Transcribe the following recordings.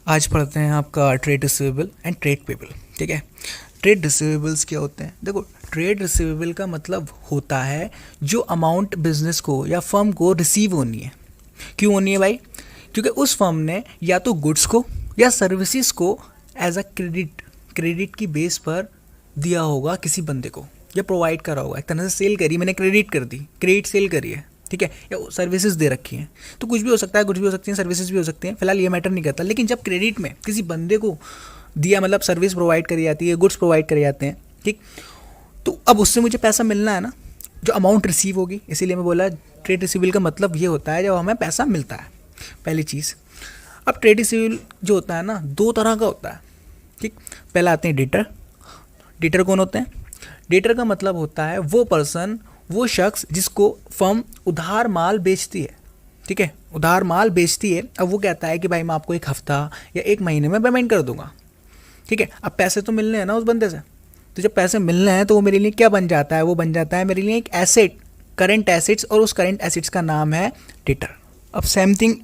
आज पढ़ते हैं आपका trade receivable and trade payable. ठीक है, ट्रेड रिसीवेबल्स क्या होते हैं? देखो, ट्रेड रिसीवेबल का मतलब होता है जो अमाउंट बिजनेस को या फर्म को रिसीव होनी है। क्यों होनी है भाई? क्योंकि उस फर्म ने या तो गुड्स को या सर्विसेज को एज अ क्रेडिट की बेस पर दिया होगा किसी बंदे को, या प्रोवाइड करा होगा, एक तरह से सेल करी, मैंने क्रेडिट कर दी, क्रेडिट सेल करी है। ठीक है, या सर्विसेज दे रखी हैं, तो कुछ भी हो सकता है, कुछ भी हो सकती हैं, सर्विसेज भी हो सकती हैं, फिलहाल ये मैटर नहीं करता। लेकिन जब क्रेडिट में किसी बंदे को दिया, मतलब सर्विस प्रोवाइड करी जाती है, गुड्स प्रोवाइड करे जाते हैं, ठीक, तो अब उससे मुझे पैसा मिलना है ना, जो अमाउंट रिसीव होगी। इसीलिए मैं बोला ट्रेड रिसीवेबल का मतलब ये होता है जब हमें पैसा मिलता है, पहली चीज़। अब ट्रेड रिसीवेबल जो होता है ना, दो तरह का होता है। ठीक, पहला आते हैं डेटर। डेटर कौन होते हैं? डेटर का मतलब होता है वो पर्सन, वो शख्स जिसको फर्म उधार माल बेचती है। ठीक है, उधार माल बेचती है। अब वो कहता है कि भाई मैं आपको एक हफ्ता या एक महीने में पेमेंट कर दूंगा। ठीक है, अब पैसे तो मिलने हैं ना उस बंदे से, तो जब पैसे मिलने हैं तो वो मेरे लिए क्या बन जाता है? वो बन जाता है मेरे लिए एक एसेट, करंट एसेट्स, और उस करंट एसेट्स का नाम है डेटर। अब सेम थिंग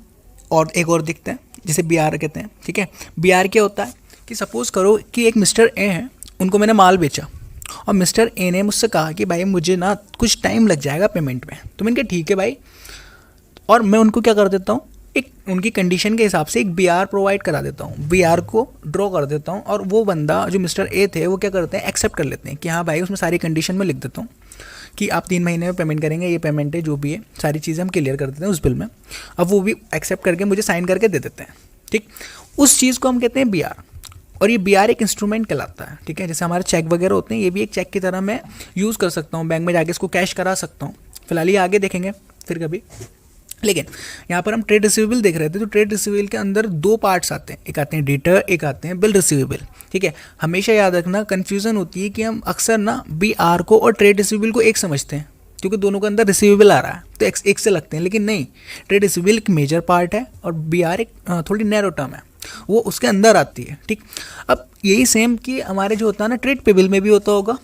और एक और दिखते हैं, जिसे बी आर कहते हैं। ठीक है, बी आर क्या होता है कि सपोज करो कि एक मिस्टर ए हैं, उनको मैंने माल बेचा और मिस्टर ए ने मुझसे कहा कि भाई मुझे ना कुछ टाइम लग जाएगा पेमेंट में। तो मैंने कहा ठीक है भाई, और मैं उनको क्या कर देता हूँ, एक उनकी कंडीशन के हिसाब से एक बी आर प्रोवाइड करा देता हूँ, बी आर को ड्रॉ कर देता हूँ, और वो बंदा जो मिस्टर ए थे वो क्या करते हैं, एक्सेप्ट कर लेते हैं कि हाँ भाई, उसमें सारी कंडीशन में लिख देता हूँ कि आप 3 महीने में पेमेंट करेंगे, ये पेमेंट है, जो भी है सारी चीज़ें हम क्लियर कर देते हैं उस बिल में। अब वो भी एक्सेप्ट करके मुझे साइन करके दे देते हैं। ठीक, उस चीज़ को हम कहते हैं बी आर, और ये बी आर एक इंस्ट्रूमेंट कहलाता है। ठीक है, जैसे हमारे चेक वगैरह होते हैं, ये भी एक चेक की तरह मैं यूज़ कर सकता हूँ, बैंक में जाके इसको कैश करा सकता हूँ। फिलहाल ये आगे देखेंगे फिर कभी। लेकिन यहाँ पर हम ट्रेड रिसीवेबल देख रहे थे, तो ट्रेड रिसीवेबल के अंदर दो पार्ट्स आते हैं, एक आते हैं डेटर, एक आते हैं बिल रिसीवेबल। ठीक है, हमेशा याद रखना, कन्फ्यूज़न होती है कि हम अक्सर ना बी आर को और ट्रेड रिसीवेबल को एक समझते हैं, क्योंकि दोनों के अंदर रिसीवेबल आ रहा है तो एक से लगते हैं। लेकिन नहीं, ट्रेड रिसीवेबल एक मेजर पार्ट है और बी आर एक थोड़ी नैरो टर्म है, वो उसके अंदर आती है। ठीक, अब यही सेम कि हमारे जो होता है ना, ट्रेड पेबल में भी होता होगा।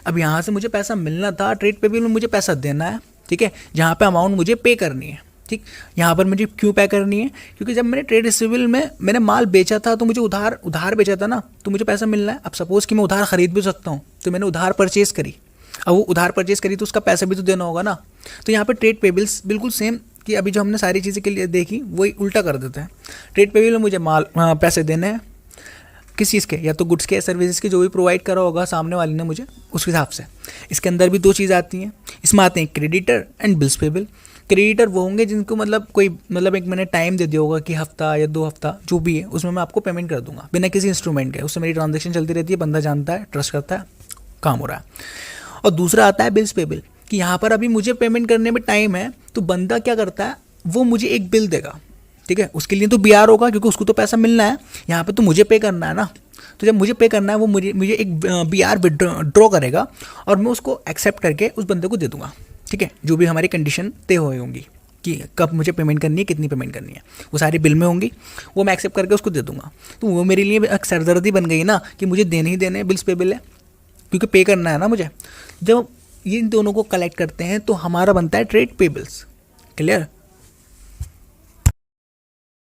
अब यहाँ से मुझे पैसा मिलना था, ट्रेड पेबल में मुझे पैसा देना है। ठीक है, जहाँ पे अमाउंट मुझे पे करनी है। ठीक, यहाँ पर मुझे क्यों पे करनी है? क्योंकि जब मैंने ट्रेड रिसीवेबल में मैंने माल बेचा था, तो मुझे उधार बेचा था ना, तो मुझे पैसा मिलना है। अब सपोज कि मैं उधार खरीद भी सकता हूँ, तो मैंने उधार परचेज करी, अब वो उधार परचेज करी तो उसका पैसा भी तो देना होगा ना। तो यहाँ पर ट्रेड पेबल्स बिल्कुल सेम, कि अभी जो हमने सारी चीज़ें के लिए देखी वही उल्टा कर देते हैं। ट्रेड पेबल में मुझे पैसे देने हैं, किस चीज़ के? या तो गुड्स के, सर्विसेज के, जो भी प्रोवाइड करा होगा सामने वाले ने मुझे, उस हिसाब से। इसके अंदर भी दो चीज़ आती हैं, इसमें आते हैं creditor and bills payable. Creditor वो होंगे जिनको मतलब एक मैंने टाइम दे दिया होगा कि हफ्ता या 2 हफ्ता जो भी है, उसमें मैं आपको पेमेंट कर दूंगा बिना किसी इंस्ट्रूमेंट के। उससे मेरी ट्रांजेक्शन चलती रहती है, बंदा जानता है, ट्रस्ट करता है, काम हो रहा है। और दूसरा आता है बिल्स पेबल, कि यहाँ पर अभी मुझे पेमेंट करने में टाइम है, तो बंदा क्या करता है, वो मुझे एक बिल देगा। ठीक है, उसके लिए तो बी आर होगा, क्योंकि उसको तो पैसा मिलना है, यहाँ पे तो मुझे पे करना है ना। तो जब मुझे पे करना है, वो मुझे एक बी आर ड्रॉ करेगा, और मैं उसको एक्सेप्ट करके उस बंदे को दे दूंगा। ठीक है, जो भी हमारी कंडीशन तय हुई होंगी कि कब मुझे पेमेंट करनी है, कितनी पेमेंट करनी है, वो सारी बिल में होंगी, वो मैं एक्सेप्ट करके उसको दे दूंगा। तो वो मेरे लिए एक सरदर्दी बन गई ना, कि मुझे देने ही देने बिल्स पेबल है, क्योंकि पे करना है ना मुझे। जब इन दोनों को कलेक्ट करते हैं तो हमारा बनता है ट्रेड पेबल्स। क्लियर?